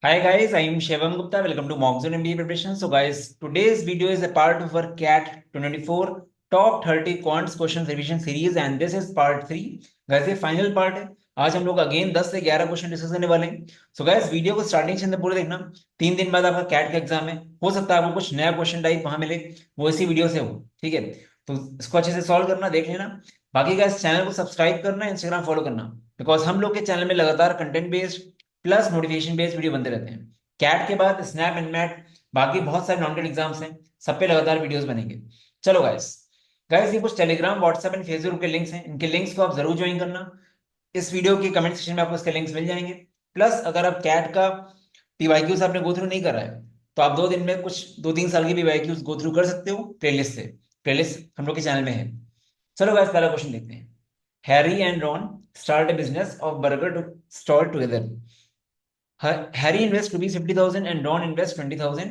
Hi guys, I am Shivam Gupta. Welcome to Mockzone MBA preparation. So guys, today's video is a part of our CAT 2024 Top 30 Quants Question Revision Series and this is part 3. guys ये final part है। आज हम लोग again 10 से 11 question discuss करने वाले हैं। So guys video को स्टार्टिंग से अंदर पूरे देखना। 3 दिन बाद आपका कैट का एग्जाम है। हो सकता है आपको कुछ नया क्वेश्चन टाइप वहां मिले, वो इसी वीडियो से हो। ठीक है, तो इसको अच्छे से सॉल्व करना, देख लेना। बाकी गाइस चैनल को सब्सक्राइब करना, इंस्टाग्राम फॉलो करना, बिकॉज हम लोग के चैनल में लगातार content based plus notification based video बनते रहते हैं। कैट के बाद स्नैप एंड मैट, बाकी बहुत सारे नॉन कैट एग्जाम्स हैं, सब पे लगातार वीडियोस बनेंगे। चलो गाइस, गाइस ये कुछ टेलीग्राम व्हाट्सएप एंड फेसबुक के लिंक्स हैं, इनके लिंक्स को आप जरूर ज्वाइन करना। इस वीडियो के कमेंट सेक्शन में आपको इसके लिंक्स मिल जाएंगे। प्लस अगर आप कैट का पीवाईक्यूज आपने गो थ्रू नहीं करा है, तो आप 2 दिन में कुछ 2-3 साल की पीवाईक्यूज गो थ्रू कर सकते हो प्लेलिस्ट से। प्लेलिस्ट हम लोग के चैनल में है। चलो गाइस पहला क्वेश्चन देखते हैं। Harry and Ron start a business of burger to stall together. Harry invests rupees 50,000 and Ron invests 20,000.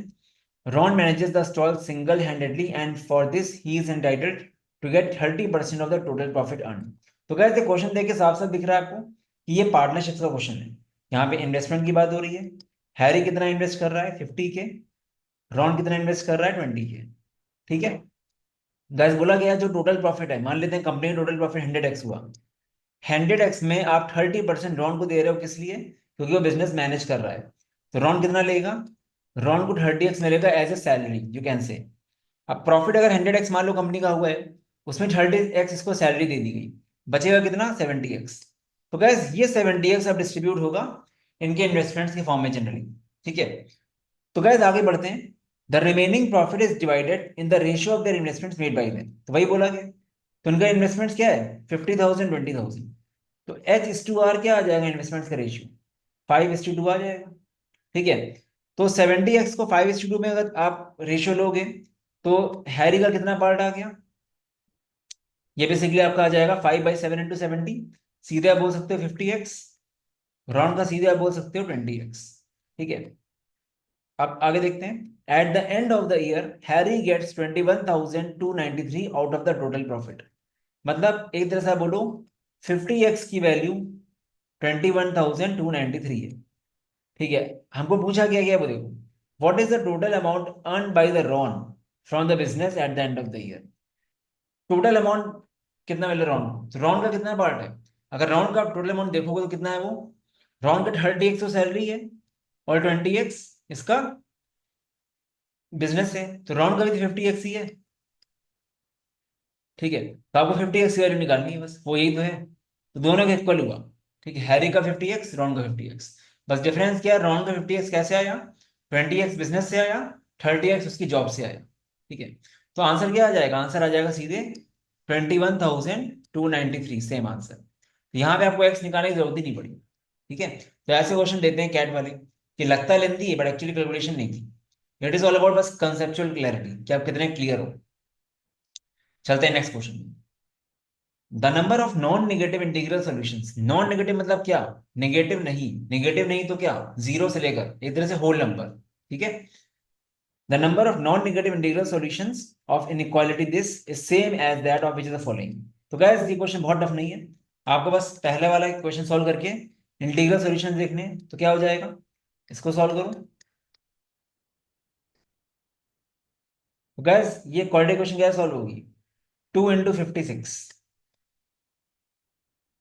Ron manages the stall single-handedly and for this he is entitled to get 30% of the total profit earned. तो guys ये question देख के साफ साफ दिख रहा है आपको कि ये पार्टनरशिप का क्वेश्चन है। यहाँ पे इन्वेस्टमेंट की बात हो रही है। हैरी कितना इन्वेस्ट कर रहा है? 50 के। रॉन कितना इन्वेस्ट कर रहा है? 20 के। ठीक है गाइस, बोला गया जो टोटल प्रॉफिट है, मान लेते हैं कंपनी का टोटल प्रॉफिट 100x हुआ। 100x में आप 30% रॉन को दे रहे हो, किस लिए? क्योंकि वो बिजनेस मैनेज कर रहा है। तो रॉन कितना लेगा? रॉन को 30x मिलेगा as a salary, you can say. अब प्रॉफिट अगर 100x मान लो कंपनी का हुआ है, उसमें 30x इसको सैलरी दे दी गई, बचेगा कितना? 70x। तो गैस ये 70x अब डिस्ट्रीब्यूट होगा इनके इन्वेस्टमेंट्स के फॉर्म में जनरली। ठीक है, तो गैस आगे बढ़ते हैं। The remaining profit is divided in the ratio of their investments made by them. तो वही बोला गया। तो उनका इन्वेस्टमेंट्स क्या है? 50,000 20,000। तो H/R क्या आ जाएगा इन्वेस्टमेंट्स का रेशियो? 5:2 आ जाएगा। ठीक है, तो 70x को 5:2 में अगर आप रेशियो लोगे, तो हैरी का कितना पार्ट आ गया? ये बेसिकली आपका आ जाएगा 5/7 × 70। सीधे आप बोल सकते हो 50x। रॉन का सीधे आप बोल सकते हो 20x। ठीक है, अब आगे देखते हैं। At the end of the year Harry gets 21,293 out of the total profit. मतलब एक तरह से आप बोलो 50x की वैल्यू 21,293 है। ठीक है, हमको पूछा गया क्या, वो देखो। What is the total amount earn by the Ron from the business at the end of the year? Total amount कितना मिल रहा है रॉन? तो रॉन का कितना पार्ट है? अगर रॉन का टोटल अमाउंट देखोगे तो कितना है वो? रॉन का 30x तो सैलरी है और 20x इसका बिजनेस है, तो रॉन का भी 50x ही है। ठीक है, तो आपको 50x की वैल्यू निकालनी है, बस वो यही तो है। तो दोनों का इक्वल हुआ। ठीक है, हैरी का 50x, रॉन का 50x। बस डिफरेंस क्या है? रॉन का 50x कैसे आया? 20x बिजनेस से आया, 30x उसकी जॉब से आया। ठीक है, तो आंसर क्या आ जाएगा? आंसर आ जाएगा सीधे 21,293, सेम आंसर। यहाँ पे आपको एक्स निकालने की जरूरत ही नहीं पड़ी। ठीक है, तो ऐसे क्वेश्चन देते हैं कैट वाले कि लगता है लेंथी है बट एक्चुअली कैलकुलेशन नहीं थी। इट इज ऑल अबाउट बस कंसेप्चुअल क्लैरिटी कि आप कितने क्लियर हो। चलते हैं next question. The number of non negative integral solutions. Non negative मतलब क्या? नेगेटिव नहीं, नेगेटिव नहीं तो क्या? जीरो से लेकर एक तरह से होल नंबर। ठीक है, the number of non negative integral solutions of inequality this is same as that of which is the following. तो गाइस ये क्वेश्चन बहुत टफ नहीं है। आपको बस पहले वाला क्वेश्चन सॉल्व करके इंटीग्रल सॉल्यूशन देखने हैं, तो क्या हो जाएगा? इसको सॉल्व करो। तो गाइस ये क्वाड्रेटिक क्वेश्चन क्या सॉल्व होगी? 2 × 56।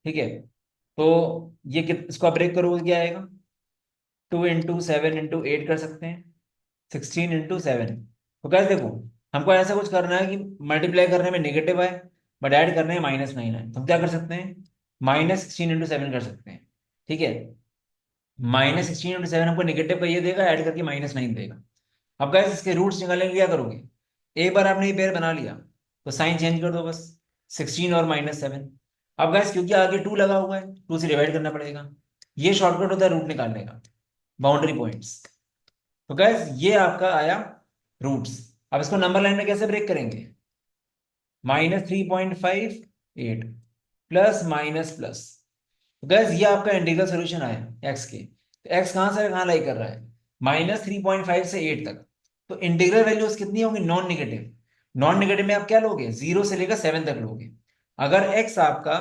ठीक है, तो ये इसको आप ब्रेक करोगे क्या आएगा? 2 × 7 × 8 कर सकते हैं, 16 × 7। तो कैसे देखो, हमको ऐसा कुछ करना है कि मल्टीप्लाई करने में नेगेटिव आए बट ऐड करने में -9 आए, तो हम क्या कर सकते हैं? -16 × 7 कर सकते हैं। ठीक है, -16 × 7 हमको नेगेटिव का ये देगा, ऐड करके -9 देगा। अब गैस इसके रूट्स निकालने के लिए क्या करोगे? एक बार आपने ये पेयर बना लिया तो साइन चेंज कर दो बस, 16 और -7। अब गैस क्योंकि आगे 2 लगा हुआ है, 2 से डिवाइड करना पड़ेगा। ये शॉर्टकट होता है रूट निकालने का, बाउंड्री पॉइंट्स। तो गैस ये आपका आया रूट्स। अब इसको नंबर लाइन में कैसे ब्रेक करेंगे? -3.58 प्लस माइनस प्लस। तो गैस ये आपका इंटीग्रल सॉल्यूशन आया एक्स के। तो एक्स कहां से कहां लाई कर रहा है? -3.5 से 8 तक। तो इंटीग्रल वैल्यूज कितनी होंगी? Non negative. नॉन नेगेटिव में आप क्या लोगे? 0 से लेकर 7 तक लोगे। अगर एक्स आपका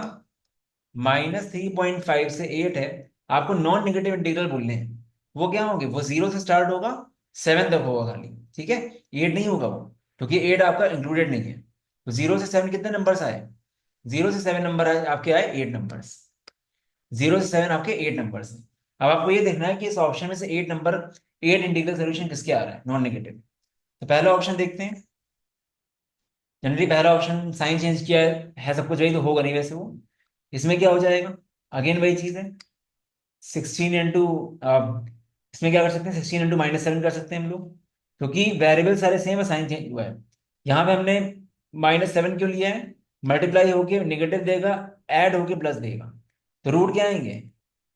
-3.5 से 8 है, आपको नॉन नेगेटिव इंटीग्रल बोलने हैं, वो क्या होंगे, वो 0 से स्टार्ट होगा 7 तक होगा खाली, ठीक है, 8 नहीं होगा वो, क्योंकि 8 आपका इंक्लूडेड नहीं है। तो 0 से 7 कितने नंबर्स आए, 0 से 7 नंबर आए आपके, आए 8 नंबर्स, 0 से 7 आपके 8 नंबर्स हैं। अब आपको ये देखना है कि इस ऑप्शन में से 8 नंबर, 8 इंटीग्रल सोल्यूशन किसके आ रहा है, नॉन नेगेटिव। तो पहला ऑप्शन देखते हैं। जनरली पहला ऑप्शन साइन चेंज किया है सब कुछ वही, तो होगा नहीं वैसे वो। इसमें क्या हो जाएगा, अगेन वही चीज है, 16 इंटू, इसमें क्या कर सकते हैं, 16 इंटू -7 कर सकते हैं हम लोग, क्योंकि वेरिएबल सारे सेम है, साइन चेंज हुआ है। यहाँ पे हमने -7 क्यों लिया है, मल्टीप्लाई होके नेगेटिव देगा, ऐड होके प्लस देगा, तो रूट क्या आएंगे,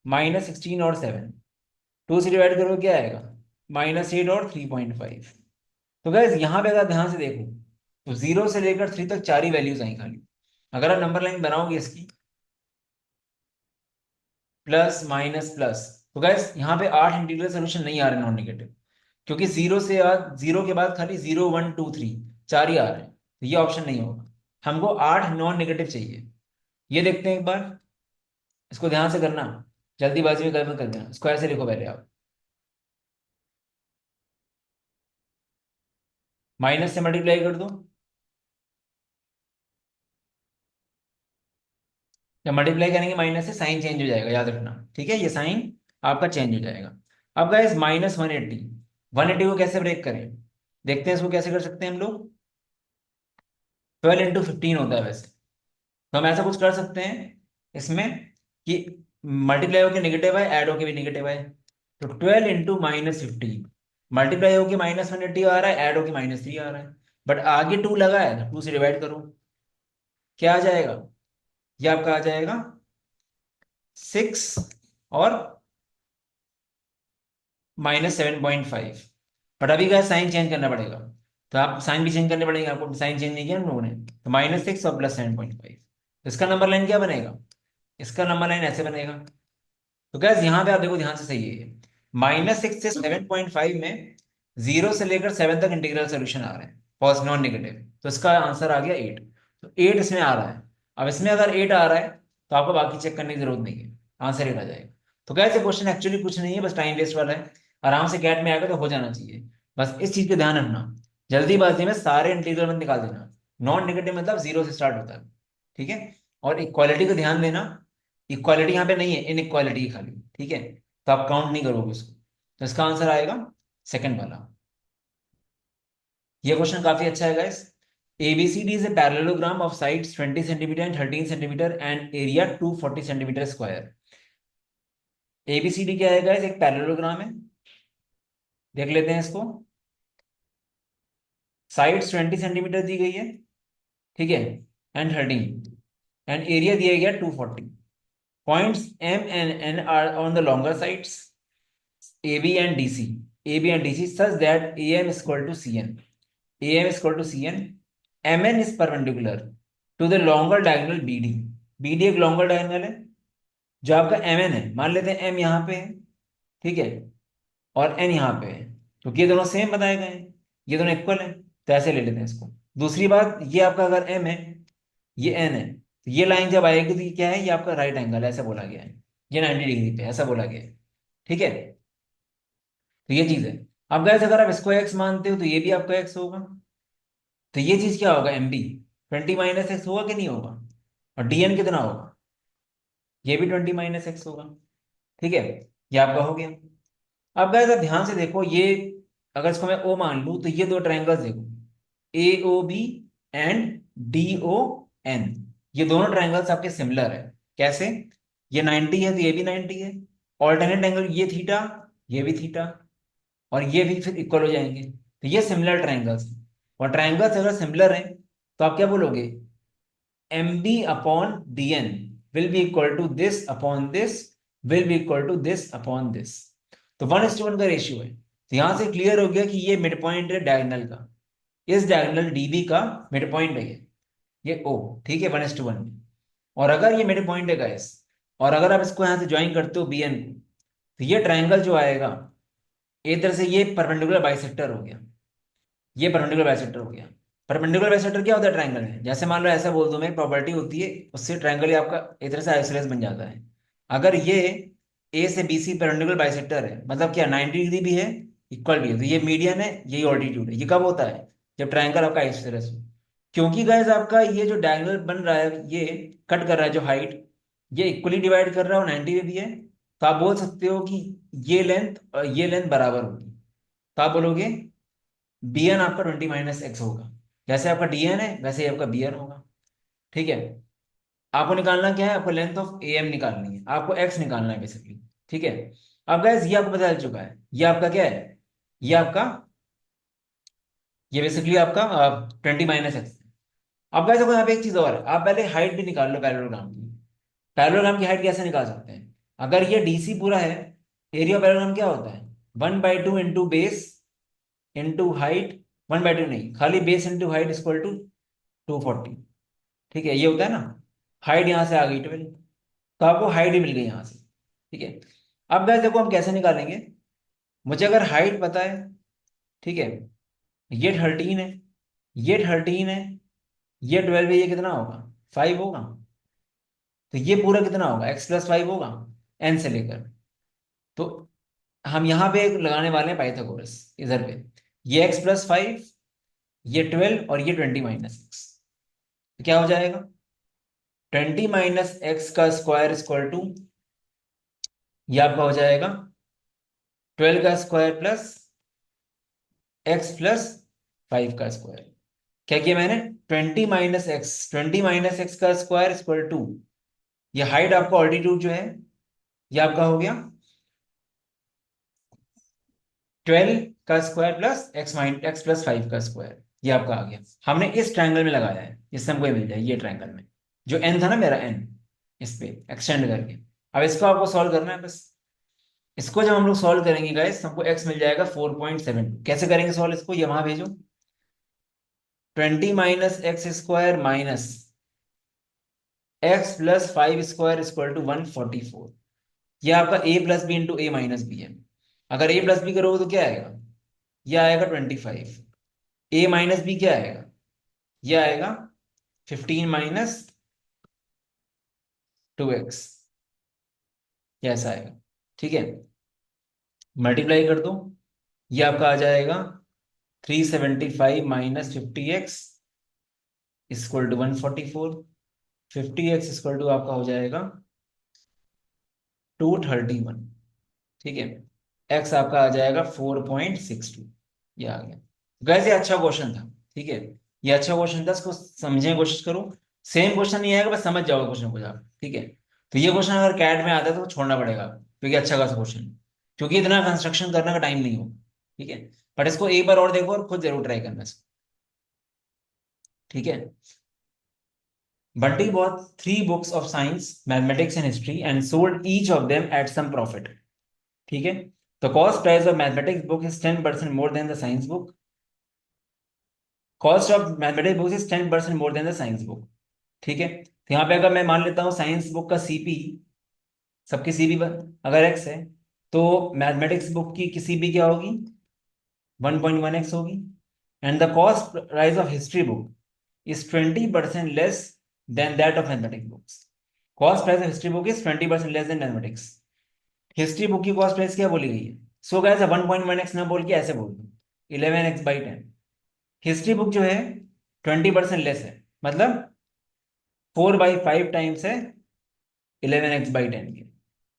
-16 और 7, 2 से डिवाइड करो क्या आएगा, -8 और 3.5। तो गैस यहाँ पे अगर ध्यान से देखो, तो 0 से लेकर 3 तक 4 ही वैल्यूज आई खाली। अगर आप नंबर लाइन बनाओगे इसकी, प्लस माइनस प्लस, तो गैस यहाँ पे 8 इंटीग्रल सोल्यूशन नहीं आ रहे नॉन नेगेटिव, क्योंकि 0 के बाद खाली 0 1 2 3 4 ही आ रहे हैं, तो ये ऑप्शन नहीं होगा। हमको 8 नॉन नेगेटिव चाहिए। ये देखते हैं एक बार, इसको ध्यान से करना, जल्दीबाजी में गलत मत कर देना। इसको ऐसे लिखो पहले आप, माइनस से मल्टीप्लाई कर दो, जब मल्टीप्लाई करेंगे माइनस से साइन चेंज हो जाएगा, याद रखना, ठीक है, ये साइन आपका चेंज हो जाएगा। अब गाइस -180, 180 को कैसे ब्रेक करें, देखते हैं इसको कैसे कर सकते हैं हम लोग। 12 इंटू 15 होता है वैसे, तो हम ऐसा कुछ कर सकते हैं इसमें कि मल्टीप्लाई होके नेगेटिव है, ऐड होके भी नेगेटिव है, तो 12 इंटू -15, मल्टीप्लाई होके -180 आ रहा है, ऐड होके -3 आ रहा है, बट आगे 2 लगा है, तो 2 से डिवाइड करो, क्या आ जाएगा, ये आपका आ जाएगा 6 और -7.5। बट अभी क्या साइन चेंज करना पड़ेगा, तो आप साइन भी चेंज करने पड़ेंगे आपको, साइन चेंज नहीं किया हम लोगों ने, तो -6 और +7.5, इसका नंबर लाइन क्या बनेगा, इसका नंबर लाइन ऐसे बनेगा। तो गैस यहाँ पे आप देखो ध्यान से, सही है, -6 से 7.5 में 0 से लेकर 7 तक इंटीग्रल सोल्यूशन आ रहे हैं, पॉजिटिव नॉन नेगेटिव, तो इसका आंसर आ गया 8। तो 8 इसमें आ रहा है। अब इसमें अगर 8 आ रहा है, तो आपको बाकी चेक करने की जरूरत नहीं है, आंसर 8 आ जाएगा। तो गैस ये क्वेश्चन एक्चुअली कुछ नहीं है, बस टाइम वेस्ट वाला है, आराम से कैट में आएगा तो हो जाना चाहिए। बस इस चीज का ध्यान रखना, जल्दीबाजी में सारे इंटीग्रल मत निकाल देना, नॉन नेगेटिव मतलब 0 से स्टार्ट होता है, ठीक है। और इक्वालिटी का ध्यान देना, इक्वालिटी यहाँ पे नहीं है, इन इक्वालिटी खाली, ठीक है, तो आप काउंट नहीं करोगे उसको, तो इसका आंसर आएगा सेकंड वाला। ये क्वेश्चन काफी अच्छा है guys. ABCD is a parallelogram of sides 20 centimeter and 13 centimeter and area 240 centimeter square। ABCD क्या है गाइस, एक पैरेललोग्राम है, देख लेते हैं इसको। साइड्स 20 सेंटीमीटर दी गई है, ठीक है, एंड 13, एंड एरिया दिया गया 240। Points M and N are on the longer sides, AB and DC, AB and DC such that AM is equal to CN, AM is equal to CN, MN is perpendicular to the longer diagonal BD। BD एक longer diagonal है, जो आपका MN है, मान लेते हैं M यहाँ पे है, ठीक है, और N यहाँ पे है, क्योंकि ये दोनों सेम बताए गए हैं, ये दोनों इक्वल है, तो ऐसे ले लेते हैं इसको। दूसरी बात, ये आपका अगर M है, ये N है, तो ये लाइन जब आएगी तो ये क्या है, ये आपका राइट एंगल है, ऐसा बोला गया है, ये 90 डिग्री पे ऐसा बोला गया है, ठीक है, तो ये चीज है। अब गैस अगर आप इसको x मानते हो, तो ये भी आपका x होगा, तो ये चीज क्या होगा, MB 20 - x होगा कि नहीं होगा, और DN कितना होगा, ये भी 20 - x होगा, ठीक है, ये आपका हो गया। अब गाइस आप ध्यान से देखो, ये अगर इसको मैं O मान लूं, तो ये दो ट्रायंगल्स देखो, AOB एंड DON, ये दोनों ट्रायंगल्स आपके सिमिलर है। कैसे, ये 90 है तो ये भी 90 है, ऑल्टरनेट एंगल ये थीटा, ये भी थीटा, और ये भी फिर इक्वल हो जाएंगे, तो ये सिमिलर ट्रायंगल्स। और ट्रायंगल्स अगर सिमिलर हैं, तो आप क्या बोलोगे, MB/DN will be equal to this upon this will be equal to this upon this। तो 1:1 का रेशियो है, तो यहां से क्लियर हो गया कि ये मिड पॉइंट है डायगोनल का, इस डायगोनल DB का मिड पॉइंट है ये O, ठीक है, 1:1 में। और अगर ये मिड पॉइंट है गाइस, और अगर आप इसको यहां से ज्वाइन करते हो BN को, तो ये ट्रायंगल जो आएगा, एक तरह से ये परपेंडिकुलर बाइसेक्टर हो गया, ये परपेंडिकुलर बाइसेक्टर हो गया। परपेंडिकुलर बाइसेक्टर क्या होता है ट्रायंगल में, जैसे मान लो ऐसा बोल दो, मैं एक प्रॉपर्टी होती है, उससे ट्रायंगल आपका एक तरह से आइसोसेलेस बन जाता है। अगर ये ए से बी सी परपेंडिकुलर बाइसेक्टर है, मतलब क्या 90 डिग्री भी है, इक्वल भी है, तो ये मीडियन है, यही ऑल्टीट्यूड है। ये कब होता है? जब ट्रायंगल आपका आइसोसेलेस हो। क्योंकि गाइस आपका ये जो डायगोनल बन रहा है, ये कट कर रहा है जो हाइट, ये इक्वली डिवाइड कर रहा है और 90 में भी है, तो आप बोल सकते हो कि ये लेंथ और ये लेंथ बराबर होगी। तो आप बोलोगे बी एन आपका 20 - x होगा। जैसे आपका डी एन है वैसे ही आपका बी एन होगा। ठीक है। आपको निकालना क्या है? आपको लेंथ ऑफ ए एम निकालनी है, आपको एक्स निकालना है बेसिकली। ठीक है। अब गैस ये आपको पता चल चुका है, ये आपका क्या है? ये आपका, ये बेसिकली आपका 20 - x। अब गैस देखो यहाँ पे एक चीज और है, आप पहले हाइट भी निकाल लो पैरेललोग्राम की। पैरेललोग्राम की हाइट कैसे निकाल सकते हैं? अगर ये डीसी पूरा है, एरिया ऑफ पैरेललोग्राम क्या होता है? 1/2 इंटू बेस इंटू हाइट, 1/2 नहीं, खाली base into height equal to 240। ठीक है, ये होता है ना। हाइट यहाँ से आ गई 12, तो आपको हाइट ही मिल गई यहाँ से। ठीक है। अब गाइस देखो हम कैसे निकालेंगे। मुझे अगर हाइट पता है, ठीक है, ये 13 है, ये 13 है, ये 12 है, ये कितना होगा? 5 होगा। तो ये पूरा कितना होगा? x + 5 होगा, n से लेकर। तो हम यहाँ पे एक लगाने वाले हैं पाइथागोरस इधर पे। ये x + 5, ये 12 और ये 20 - x। तो क्या हो जाएगा? 20 - x का स्क्वायर इक्वल टू, ये आपका हो जाएगा 12 का स्क्वायर प्लस x + 5 का स्क्वायर। क्या किया मैंने? 20 - x का स्क्वायर इक्वल टू, ये हाइट आपका ऑल्टीट्यूड जो है, ये आपका हो गया 12 का स्क्वायर प्लस x + 5 का स्क्वायर। ये आपका आ गया। हमने इस ट्रायंगल में लगाया है, इससे हमको ये मिल जाए, ये ट्रायंगल में जो n था ना मेरा n, इस पे एक्सटेंड करके। अब इसको आपको सॉल्व करना है बस। इसको जब हम लोग सॉल्व करेंगे गाइस, हमको x मिल जाएगा 4.7। कैसे करेंगे सॉल्व इसको? ये वहां भेजो। 20 - x² minus x + 5 square equal to 144। ये आपका a + b into a - b है। अगर a + b करोगे तो क्या आएगा? ये आएगा 25। a - b क्या आएगा? ये आएगा 15 - 2x। ये ऐसा आएगा। ठीक है। मल्टीप्लाई कर दो, ये आपका आ जाएगा 375 - 50x equal to 144। 50x equal to आपका हो जाएगा 231। ठीक है। x आपका आ जाएगा 4.62। ये आ गया। वैसे अच्छा क्वेश्चन था। ठीक है, ये अच्छा क्वेश्चन था, इसको समझने की कोशिश करो। सेम क्वेश्चन नहीं आएगा, बस समझ जाओगे क्वेश्चन को आप। ठीक है। तो ये क्वेश्चन अगर कैट में आता है तो छोड़ना पड़ेगा, क्योंकि अच्छा खासा क्वेश्चन, क्योंकि इतना कंस्ट्रक्शन करने का टाइम नहीं हो। ठीक है। बट इसको एक बार और देखो और खुद जरूर ट्राई करना इसको। ठीक है। Bunty bought 3 books of science, mathematics, and history and sold each of them at some profit. ठीक है। The cost price of mathematics book is 10% more than the science book. Cost of mathematics book is 10% more than the science book. ठीक है। तो यहाँ पे अगर मैं मान लेता हूँ साइंस बुक का सीपी, सबकी सीपी अगर एक्स है, तो मैथमेटिक्स बुक की सीपी क्या होगी? 1.1x होगी। And the cost price of history book is 20% less than that of mathematics books. Cost price of history book is 20% less than mathematics. History book की cost price क्या बोली गई है? So guys 1.1x ना बोल के ऐसे बोल दो 11x/10। हिस्ट्री बुक जो है 20% लेस है, मतलब 4/5 टाइम्स है 11x/10 के,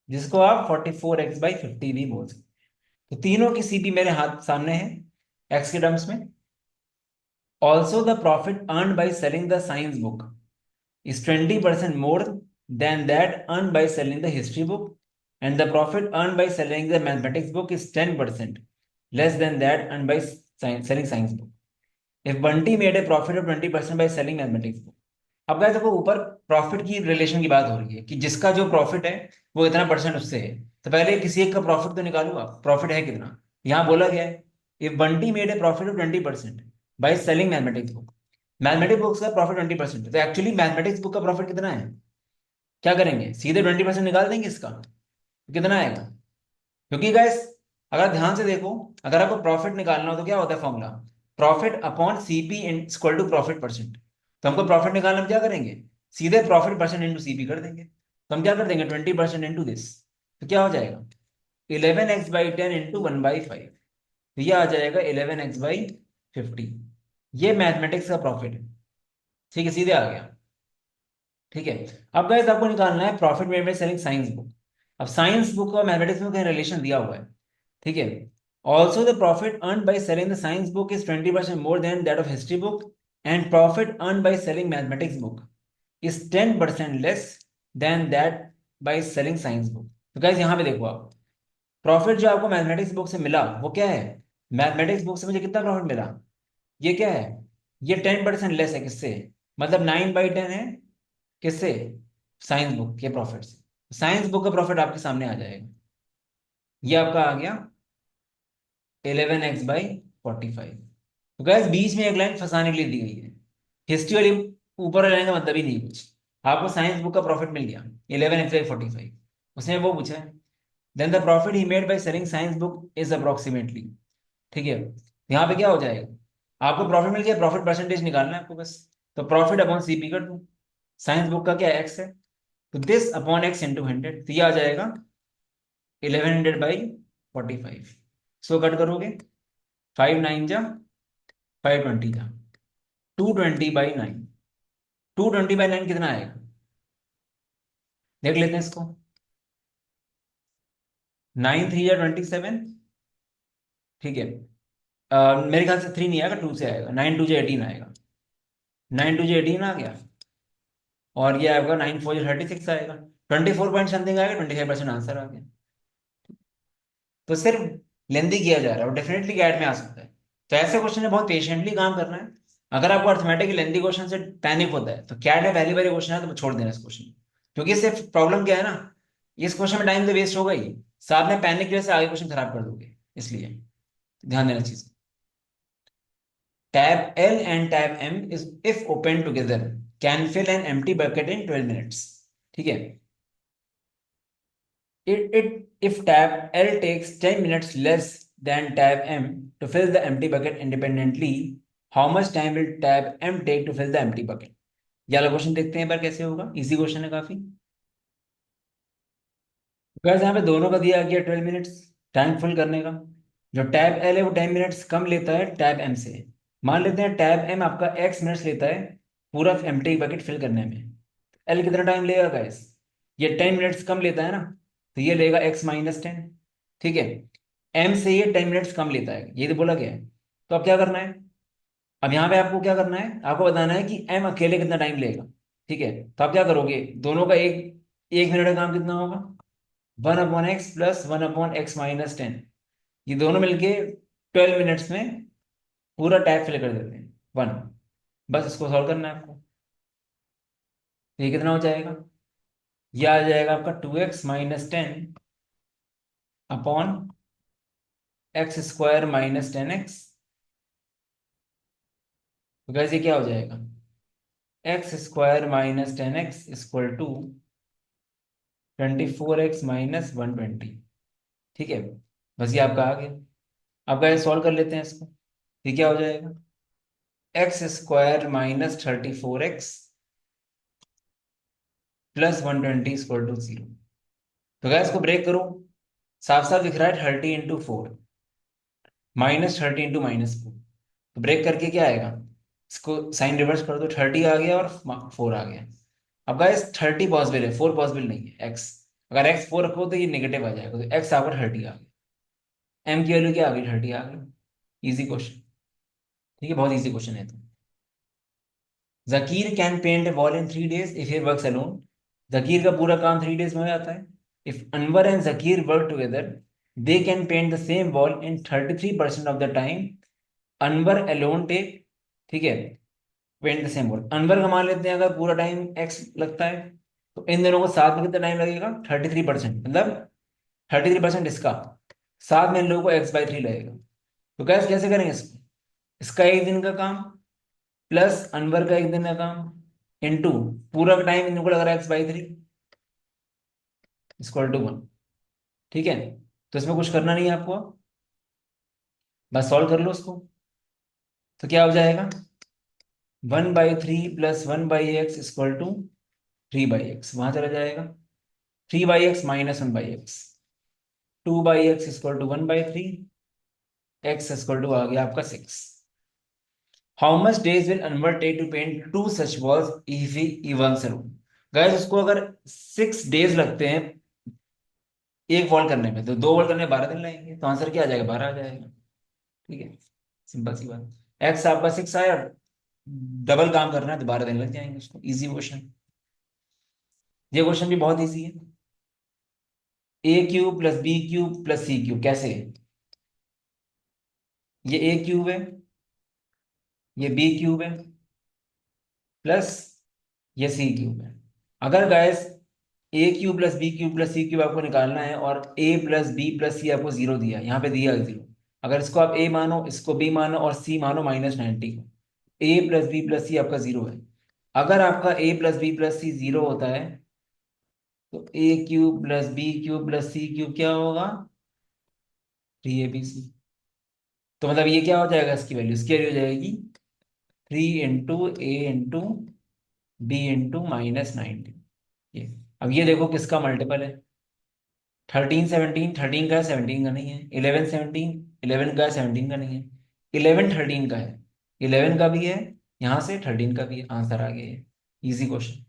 जिसको आप 44x/50 भी बोल सकते हैं। तो तीनों की सीपी मेरे हाथ सामने है एक्स के टर्म्स में। Also the profit earn by selling the science book is 20% more than that earned by selling the history book, and the profit earned by selling the mathematics book is 10% less than that earned by selling science book. If Bunty made a profit of 20% by selling mathematics book, अब guys देखो ऊपर profit की relation की बात हो रही है कि जिसका जो प्रॉफिट है वो इतना परसेंट उससे है, तो पहले किसी एक का प्रॉफिट तो निकालो आप, प्रॉफिट है कितना। यहाँ बोला गया है if Bunty made a profit of 20% by selling mathematics book. Mathematics books का प्रॉफिट 20% है, तो एक्चुअली मैथमेटिक्स बुक का प्रॉफिट कितना है? क्या करेंगे, सीधे 20% निकाल देंगे इसका, तो कितना आएगा? क्योंकि गाइस अगर ध्यान से देखो, अगर आपको प्रॉफिट निकालना हो तो क्या होता है formula? Profit upon CP equal to profit percent. तो हमको प्रॉफिट निकालना, हम क्या करेंगे? सीधे प्रॉफिट परसेंट इंटू सीपी कर देंगे। तो हम क्या कर देंगे? 20% इंटू दिस, तो क्या हो जाएगा 11x/10 इंटू 1/5, तो ये आ जाएगा 11x/50। ये मैथमेटिक्स का प्रॉफिट है। ठीक है, सीधे आ गया। ठीक है, अब गाइस आपको निकालना है profit made by selling science book. अब साइंस बुक और मैथमेटिक्स में कहीं रिलेशन दिया हुआ है। ठीक है, also the profit earn by selling the science book is 20% more than that of history book, and profit earn by selling mathematics book is 10% less than that bye selling science book. तो guys यहाँ पे देखो आप, profit जो आपको mathematics book से मिला वो क्या है, मैथमेटिक्स बुक से मुझे कितना प्रॉफिट मिला, ये क्या है, ये 10% लेस है किससे, मतलब 9/10 है किससे, साइंस बुक के प्रॉफिट से। साइंस बुक का प्रॉफिट आपके सामने आ जाएगा, ये आपका आ गया 11x/45। तो गैस बीच में एक लाइन फंसाने के लिए दी गई है, हिस्ट्री वाली ऊपर वाली लाइन का मतलब ही नहीं कुछ। आपको साइंस बुक का प्रॉफिट मिल गया 11x/45, उसने वो पूछा है then the profit he made by selling science book is approximately. ठीक है, यहाँ पे क्या हो जाएगा, आपको प्रॉफिट मिल गया, प्रॉफिट परसेंटेज निकालना है आपको बस। तो प्रॉफिट अपॉन सीपी कर दो, साइंस बुक का क्या एक्स है, तो दिस अपॉन एक्स इंटू 100, तो ये आ जाएगा 1100/45। सो कट करोगे, 5 9 जा 5 20 जा 220/9। 220/9 कितना आएगा, देख लेते हैं इसको। 9 3 जा 27। ठीक है, मेरे ख्याल से 3 नहीं आएगा, 2 से आएगा, 9 2 जा 18 आएगा। 9 2 जा 18 आ गया, और ये आएगा 9 4 जा 36 आएगा, 24 पॉइंट समथिंग आएगा, 25% आंसर आ गया। तो सिर्फ लेंदी किया जा रहा है और डेफिनेटली गैट में आ सकता है। तो ऐसे क्वेश्चन में बहुत पेशेंटली काम करना है। अगर आपको अर्थमेटिक लेंदी क्वेश्चन से पैनिक होता है तो कैट में पहली बार क्वेश्चन है तो छोड़ देना इस क्वेश्चन, क्योंकि इससे प्रॉब्लम क्या है ना, इस क्वेश्चन में टाइम तो वेस्ट होगा ही, साथ में पैनिक की वजह से आगे क्वेश्चन खराब कर दोगे, इसलिए ध्यान देना चीज। Tab L and tab M is if open together can fill an empty bucket in 12 minutes. ठीक है, if tab L takes 10 minutes less than tab M to fill the empty bucket independently, how much time will tab M take to fill the empty bucket? ये वाला question देखते हैं एक बार कैसे होगा, easy question है काफी। गाइस यहाँ पे दोनों का दिया गया 12 मिनट्स टाइम फुल करने का। जो टैब एल है वो 10 मिनट्स कम लेता है टैब एम से। मान लेते हैं टैब एम आपका एक्स मिनट्स लेता है पूरा एम्प्टी बकेट फिल करने में, एल कितना टाइम लेगा गाइस, ये 10 मिनट्स कम लेता है ना, तो ये लेगा x-10। ठीक है, एम से ये 10 मिनट्स कम लेता है, ये तो बोला गया है। तो अब क्या करना है, अब यहाँ पे आपको क्या करना है, आपको बताना है कि एम अकेले कितना टाइम लेगा। ठीक है, तो आप क्या करोगे, दोनों का एक 1 मिनट का काम कितना होगा, 1/x प्लस 1/x-10, ये दोनों मिलके 12 मिनट्स में पूरा टैब फिल कर देते हैं 1। बस इसको सॉल्व करना है आपको, तो ये कितना हो जाएगा, ये आ जाएगा आपका 2x-10 अपॉन x² - 10x। तो कैसे क्या हो जाएगा, x² - 10x equal to 24x - 120। ठीक है, बस ये आपका आ गया। अब गाइस सॉल्व कर लेते हैं इसको, ये क्या हो जाएगा, x² - 34x plus 120 equal to 0। तो गाइस को ब्रेक करो, साफ साफ दिख रहा है 30 × 4 -30 × -4। तो ब्रेक करके क्या आएगा, इसको साइन रिवर्स कर दो, 30 आ गया और 4 आ गया। अब गाइस 30 पॉसिबल है, 4 पॉसिबल नहीं है, एक्स, अगर एक्स 4 रखो तो ये नेगेटिव आ जाएगा, तो एक्स आपका 30 आ गया, एम की वैल्यू क्या आ गई, 30 आ गई। इजी क्वेश्चन, ठीक है, बहुत इजी क्वेश्चन है। तो Zakir can paint a wall in 3 days if he works alone. Zakir का पूरा काम 3 days में हो जाता है। If Anwar and Zakir work together they can paint the same wall in 33% of the time Anwar alone take. ठीक है, paint the same wall, Anwar का मान लेते हैं अगर पूरा टाइम एक्स लगता है, तो इन दोनों को साथ में कितना टाइम लगेगा, 33%, मतलब 33% इसका, साथ में इन लोगों को x/3 लगेगा। तो कैसे कैसे करेंगे इसको, इसका एक दिन का काम प्लस अनवर का एक दिन का काम इंटू पूरा का टाइम इनको लग रहा है x/3 इक्वल टू 1। ठीक है, तो इसमें कुछ करना नहीं है आपको, बस सॉल्व कर लो उसको। तो क्या हो जाएगा, 1/3 plus 1/x equal to 3/x, वहां चला जाएगा, 3/x - 1/x, 2/x = 1/3, x = आ गया आपका 6। How much days will Anwar take to paint two such walls if he evens room. Guys उसको अगर 6 डेज लगते हैं एक वॉल करने में, तो 2 वॉल करने में 12 दिन लगेंगे, तो आंसर क्या आ जाएगा? 12 आ जाएगा। ठीक है, सिंपल सी बात। एक्स आपका 6 आया, डबल काम करना है तो 12 दिन लग जाएंगे उसको। Easy question. ये क्वेश्चन भी बहुत इजी है। a³ + b³ + c³, कैसे? ये a³ है, ये b³ है, प्लस ये c³ है। अगर गाइस a³ + b³ + c³ आपको निकालना है और a + b + c आपको 0 दिया, यहाँ पे दिया 0, अगर इसको आप a मानो, इसको b मानो और c मानो -90 को, a + b + c आपका 0 है। अगर आपका a + b + c 0 होता है तो a³ + b³ + c³ क्या होगा? 3abc। तो मतलब ये क्या हो जाएगा? इसकी वैल्यू, इसकी वैल्यू हो जाएगी 3 × a × b × -90। ये, अब ये देखो किसका मल्टीपल है? 13 17, 13 का है, 17 का नहीं है। 11 17, 11 का है, 17 का नहीं है। 11 13 का है, 11 का भी है, यहाँ से 13 का भी है। आंसर आ गया है। Easy question.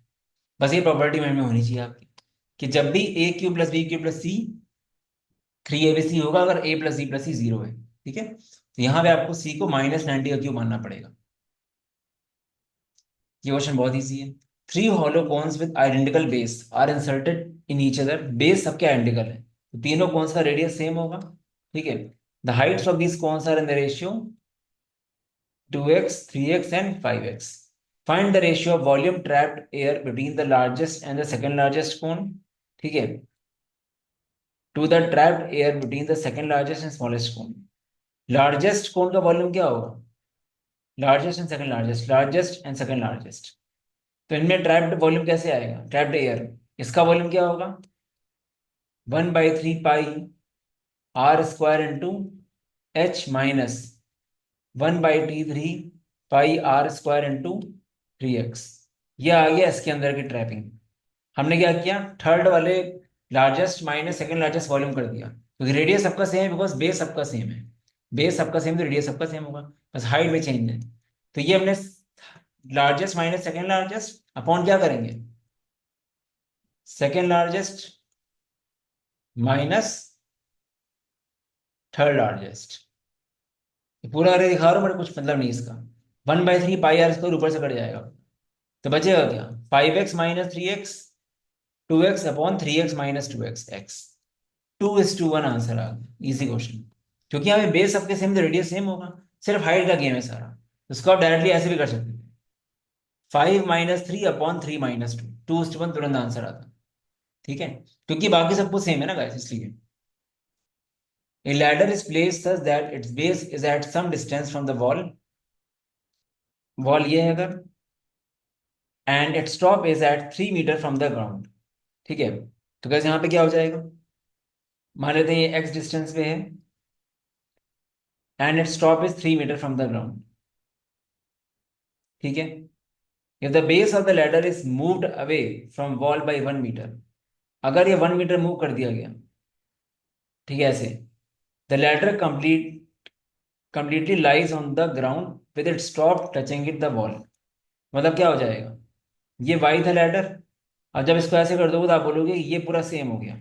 बस ये प्रॉपर्टी माइंड में होनी चाहिए आपकी, कि जब भी a³ + b³ + c 3abc होगा, अगर a + b + c 0 है। ठीक है, तो यहाँ पे आपको c को -90 का क्यूब मानना पड़ेगा। ये क्वेश्चन बहुत इजी है। 3 hollow cones with identical base are inserted in each other। Base सबके आइडेंटिकल है, तो तीनों कोन्स का रेडियस सेम होगा। ठीक है, the heights of these cones are in the ratio 2x 3x and 5x। Find the ratio of volume trapped air between the largest and the second largest cone. ठीक है, to the trapped air between the second largest and smallest cone. Largest cone का volume क्या होगा? Largest and second largest, largest and second largest. तो इनमें trapped volume कैसे आएगा? Trapped air, इसका वॉल्यूम क्या होगा? 1/3πr²/H - 1/T3πr² × 3x। ये आ गया इसके अंदर की ट्रैपिंग। हमने क्या किया? थर्ड वाले largest minus second largest volume कर दिया, क्योंकि रेडियस सबका सेम है, बिकॉज बेस सबका सेम है। बेस सबका सेम तो रेडियस सबका सेम होगा, बस हाइट में चेंज है। तो ये हमने largest minus second largest upon क्या करेंगे? Second largest minus third largest. पूरा अरे दिखा रहा हूँ, बट कुछ मतलब नहीं इसका। 1/3πr² ऊपर से कट जाएगा, तो बचेगा क्या? 5x - 3x, 2x/3x - 2x, x 2:1 answer आ गया। इजी क्वेश्चन, क्योंकि यहाँ पे बेस सबके सेम तो रेडियस सेम होगा, सिर्फ हाइट का गेम है सारा। तो इसको आप डायरेक्टली ऐसे भी कर सकते हैं, 5 - 3/3 - 2, 2:1 तुरंत आंसर आता। ठीक है, क्योंकि बाकी सब कुछ सेम है ना गाइस, इसलिए। A ladder is placed such that its base is at some distance from the wall। Wall ये है अगर, and its top is at 3 metre from the ground. ठीक है, तो कैसे यहाँ पे क्या हो जाएगा? मान लेते हैं ये एक्स डिस्टेंस पे है, and its top is 3 metre from the ground. ठीक है, if the base of the ladder is moved away from wall by 1 metre, अगर ये 1 मीटर मूव कर दिया गया, ठीक है ऐसे, the ladder completely lies on the ground with its top touching it the wall. मतलब क्या हो जाएगा? ये वाई था लैडर, और जब इसको ऐसे कर दोगे तो आप बोलोगे ये पूरा सेम हो गया,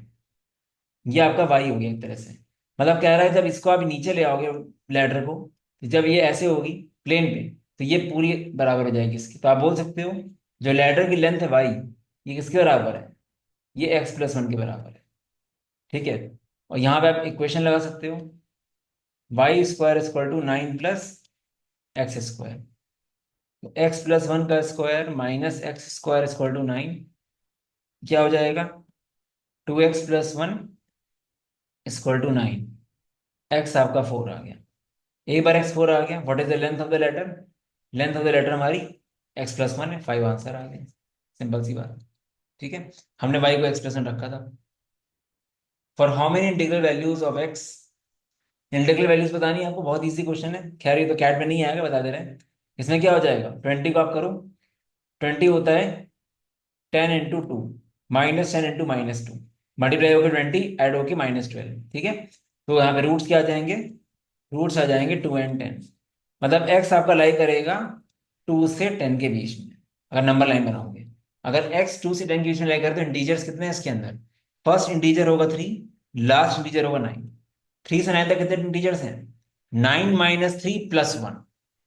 ये आपका वाई हो गया एक तरह से। मतलब कह रहा है जब इसको आप नीचे ले आओगे लैडर को, तो जब ये ऐसे होगी प्लेन पे, तो ये पूरी बराबर हो जाएगी इसकी। तो आप बोल सकते हो जो लैडर की लेंथ है वाई, ये किसके बराबर है? ये x + 1 के बराबर है। ठीक है, और यहाँ पे आप इक्वेशन लगा सकते हो, y² = 9 + x²। तो x + 1 का स्क्वायर माइनस x² = 9, क्या हो जाएगा? 2x + 1 = 9। x आपका 4 आ गया। एक बार x 4 आ गया, what is the length of the letter? Length of the letter हमारी x + 1 है, 5 आंसर आ गया। सिंपल सी बात। ठीक है, हमने y को x% रखा था। For how many integral values of x। Integral values बतानी है आपको, बहुत इजी क्वेश्चन है। खैर ये तो कैट में नहीं आएगा, बता दे रहे हैं। इसमें क्या हो जाएगा? 20 को आप करो, 20 होता है 10 × 2 -10 × -2, मल्टीप्लाई होकर 20, ऐड होके -12, ठीक है। तो यहाँ पे रूट्स क्या आ जाएंगे, रूट्स आ जाएंगे 2 and 10, मतलब x आपका लाई करेगा 2 से 10 के बीच में, अगर नंबर लाइन बनाओगे। अगर x 2 से 10 के बीच में लाई करे तो इंटीजर्स कितने हैं इसके अंदर, फर्स्ट इंटीजर होगा 3, लास्ट इंटीजर होगा 9। 3 से 9 तक कितने इंटीजर्स हैं, 9 - 3 + 1।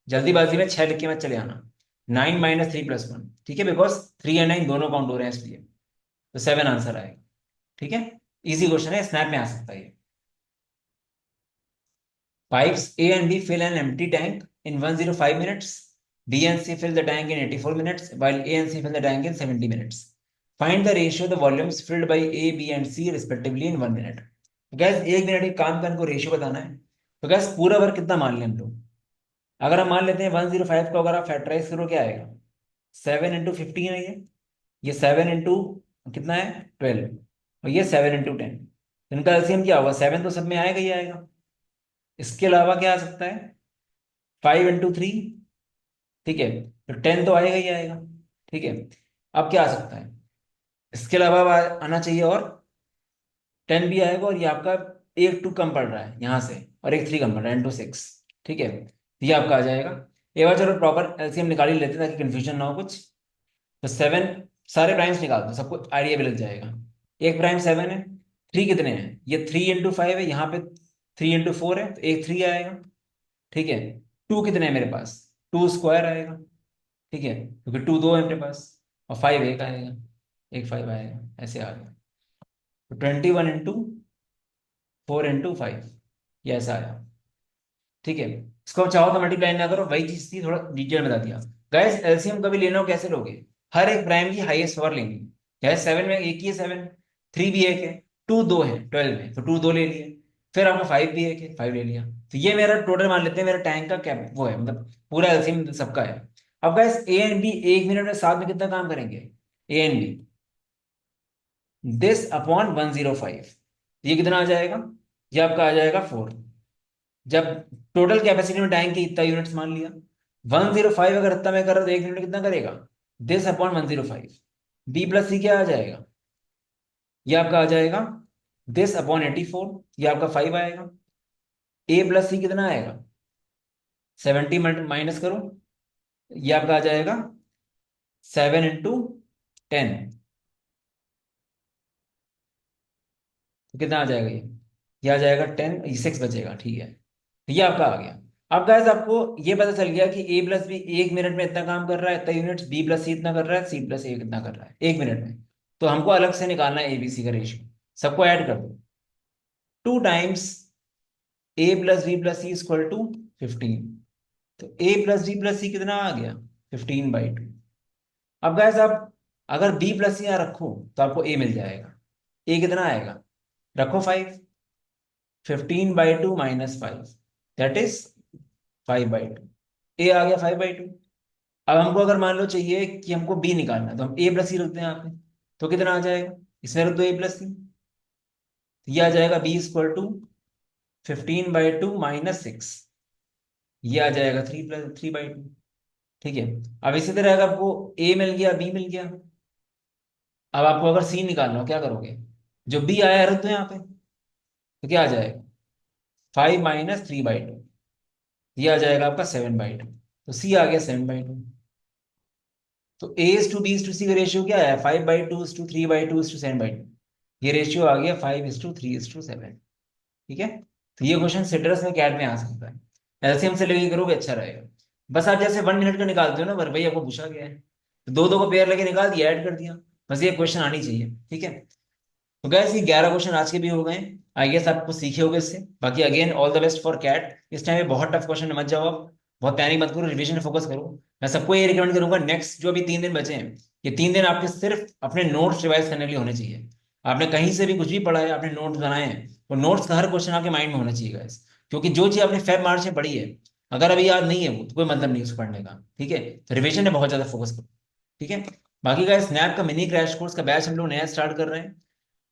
जल्दीबाजी में 6 लिख के मत चले आना, 9 - 3 + 1, ठीक है, बिकॉज 3 और 9 दोनों काउंट हो रहे हैं इसलिए, तो 7 आंसर आएगा, ठीक है। इजी क्वेश्चन है, स्नैप में आ सकता है ये। Pipes A and B fill an empty tank in 105 minutes. B and C fill the tank in 84 minutes, while A and C fill the tank in 70 minutes. Find the ratio of the volumes filled by A, B and C respectively in 1 minute. तो gas 1 minute के काम का इनको ratio बताना है। तो gas पूरा work कितना मान लें हम लोग, अगर हम मान लेते हैं 105 को अगर आप फैक्टराइज करो क्या आएगा, 7 × 15 है ये 7 × कितना है 12, और ये 7 × 10। इनका एलसीएम क्या होगा, 7 तो सब में आएगा ही आएगा। इसके अलावा क्या आ सकता है, 5 × 3, ठीक है, तो 10 तो आएगा ही आएगा, ठीक है। अब क्या आ सकता है, इसके अलावा अब आना चाहिए, और 10 भी आएगा, और ये आपका एक 2 कम पड़ रहा है यहाँ से, और एक 3 कम पड़ रहा है, into 6, ठीक है, तो ये आपका आ जाएगा। एक बार चलो प्रॉपर एलसीएम निकाल ही लेते हैं ताकि कंफ्यूजन ना हो कुछ। तो 7, सारे प्राइम्स निकाल दो, सबको आइडिया भी लग जाएगा। एक प्राइम 7 है, 3 कितने हैं, ये 3 × 5 है, यहाँ पे 3 × 4 है, तो एक 3 आएगा, ठीक है। 2 कितने हैं मेरे पास, 2 स्क्वायर आएगा, ठीक है, क्योंकि 2 2 है मेरे पास, और 5 एक आएगा, एक 5 आएगा, ऐसे आ गया। तो 21 × 4 × 5, ये ऐसा आया, ठीक है। इसको आप चाहो तो मल्टीप्लाई ना करो, वही चीज थी, थोड़ा डिटेल में बता दिया। गैस एलसीएम कभी लेना हो कैसे लोगे, हर एक प्राइम की हाईएस्ट पावर लेंगे। गैस 7 में एक ही है 7, 3 भी एक है, 2 दो है 12 में, तो 2 दो ले लिए। फिर आपका 5 भी एक है, 5 ले लिया। तो ये मेरा टोटल मान लेते हैं, मेरा टैंक का कैप वो है, मतलब पूरा एलसीएम सबका है। अब गैस ए एंड बी 1 मिनट में साथ में कितना काम करेंगे, A and B, this upon 105, ये कितना आ जाएगा, ये आपका आ जाएगा 4। जब टोटल कैपेसिटी में टैंक की इतना यूनिट्स मान लिया, 105 अगर इतना में कर रहा तो 1 मिनट में कितना करेगा, दिस अपॉन 105। बी प्लस सी क्या आ जाएगा, ये आपका आ जाएगा दिस अपॉन 84, ये आपका 5 आएगा। ए प्लस सी कितना आएगा, 70 माइनस करो, ये आपका आ जाएगा 7 × 10, तो कितना आ जाएगा ये आ जाएगा 10, ये 6 बचेगा, ठीक है। तो ये आपका आ गया। अब गाइस आपको ये पता चल गया कि ए प्लस बी 1 मिनट में इतना काम कर रहा है, इतना यूनिट्स, बी प्लस सी इतना कर रहा है, सी प्लस ए कितना कर रहा है 1 मिनट में। तो हमको अलग से निकालना है एबीसी का रेशियो, सबको ऐड कर दो, 2 times A plus B plus C equal to 15। तो A plus B plus C कितना आ गया, 15/2। अब गाइस आप अगर बी प्लस सी यहाँ रखो तो आपको ए मिल जाएगा, ए कितना आएगा, रखो 5, 15/2 - 5, दैट इज 5/2, ए आ गया 5/2। अब हमको अगर मान लो चाहिए कि हमको बी निकालना है, तो हम ए प्लस सी रखते हैं यहाँ पे, तो कितना आ जाएगा, इसमें रख दो ए प्लस सी, तो ये आ जाएगा बी इक्वल टू 15/2 - 6, ये आ जाएगा 3 + 3/2, ठीक है। अब इसी तरह अगर आपको ए मिल गया, बी मिल गया, अब आपको अगर सी निकालना हो क्या करोगे, जो बी आया है रख दो यहाँ पे, तो क्या आ जाएगा 5 - 3/2, ये आ जाएगा आपका 7/2, तो सी आ गया 7/2। तो A is to B is to C का रेशियो क्या है, 5/2 / 3/2 / 7/2, ये रेशियो आ गया 5:3:7, ठीक है। तो ये क्वेश्चन सिट्रस में कैट में आ सकता है, एलसीएम से लेके करोगे अच्छा रहेगा। बस आप जैसे 1 मिनट का निकालते हो ना, वर भैया को पूछा गया है, तो दो दो को पेयर लेके निकाल दिया, ऐड कर दिया, बस ये क्वेश्चन आनी चाहिए, ठीक है। तो गैस ये 11 क्वेश्चन आज के भी हो गए, आई गेस आपको सीखे होगे इससे। बाकी again all the best for CAT, इस टाइम पे बहुत टफ क्वेश्चन मत जाओ आप, बहुत पैनिक मत करो, रिवीजन फोकस करो। मैं सबको ये रिकमेंड करूंगा, नेक्स्ट जो अभी 3 दिन बचे हैं, ये 3 दिन आपके सिर्फ अपने नोट्स रिवाइज करने के लिए होने चाहिए। आपने कहीं से भी कुछ भी पढ़ा है, आपने नोट्स बनाए हैं, वो नोट्स का हर क्वेश्चन आपके माइंड में होना चाहिए गाइस, क्योंकि जो चीज आपने फेब मार्च में पढ़ी है, अगर अभी याद नहीं है वो तो कोई मतलब नहीं उस पढ़ने का, ठीक है। तो रिविजन में बहुत ज्यादा फोकस करो, ठीक है। बाकी गाइस स्नैप का मिनी क्रैश कोर्स का बैच हम लोग नया स्टार्ट कर रहे हैं,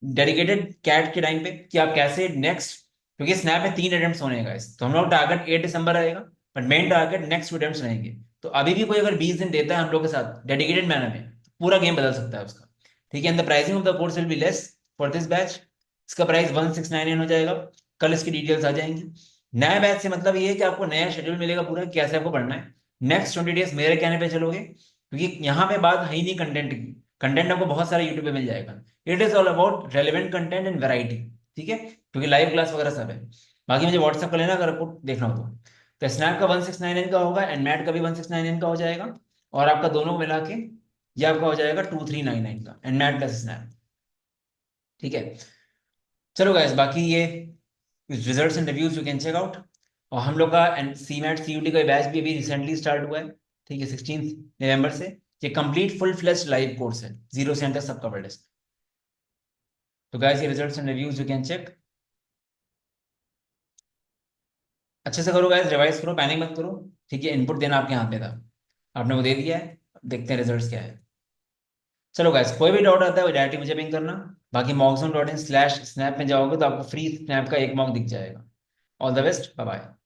डेडिकेटेड कैट के टाइम पे, कि आप कैसे नेक्स्ट, क्योंकि स्नैप में 3 अटेम्प्ट होने का, तो हम लोग टारगेट 8 दिसंबर रहेगा, but main target next 2 attempt रहेंगे। तो अभी भी कोई अगर 20 दिन देता है हम लोग के साथ डेडिकेटेड मैनर में, तो पूरा गेम बदल सकता है उसका, ठीक है। And the pricing of the course will be less for this batch. इसका प्राइस 1699 हो जाएगा। कल इसकी डिटेल्स आ जाएंगी। नया बैच से मतलब ये है कि आपको नया शेड्यूल मिलेगा पूरा, कैसे आपको पढ़ना है। नेक्स्ट 20 डेज मेरे कहने पे चलोगे, क्योंकि यहाँ पे बात है ही नहीं कंटेंट की। कंटेंट आपको बहुत सारा यूट्यूब पे मिल जाएगा। It is all about relevant content and variety. ठीक है, क्योंकि लाइव क्लास वगैरह सब है। बाकी मुझे व्हाट्सएप कर लेना अगर आपको देखना हो तो स्नैप का 1699 का होगा एंड मैट का भी 1699 का हो जाएगा। और आपका दोनों को मिला के ये आपका हो जाएगा 2399 का, एंड मैट प्लस स्नैप। ठीक है, चलो गाइस, बाकी ये results and reviews you can check out. और हम लोग का and CMAT CUET का बैच भी अभी रिसेंटली स्टार्ट हुआ है। ठीक है, 16 नवंबर से। ये complete full fledged live course है, 0 से 10 सब कवर्ड है। तो गाइस, ये results and reviews you can check. अच्छे से करो गाइस, रिवाइज करो, पैनिक मत करो। ठीक है, इनपुट देना आपके हाथ में था, आपने वो दे दिया है। अब देखते हैं रिजल्ट्स क्या है। चलो गाइस, कोई भी डाउट आता है वो डायरेक्टली मुझे पिंग करना। बाकी mockzone.in/snap में जाओगे तो आपको फ्री स्नैप का एक मॉक दिख जाएगा। All the best, bye bye.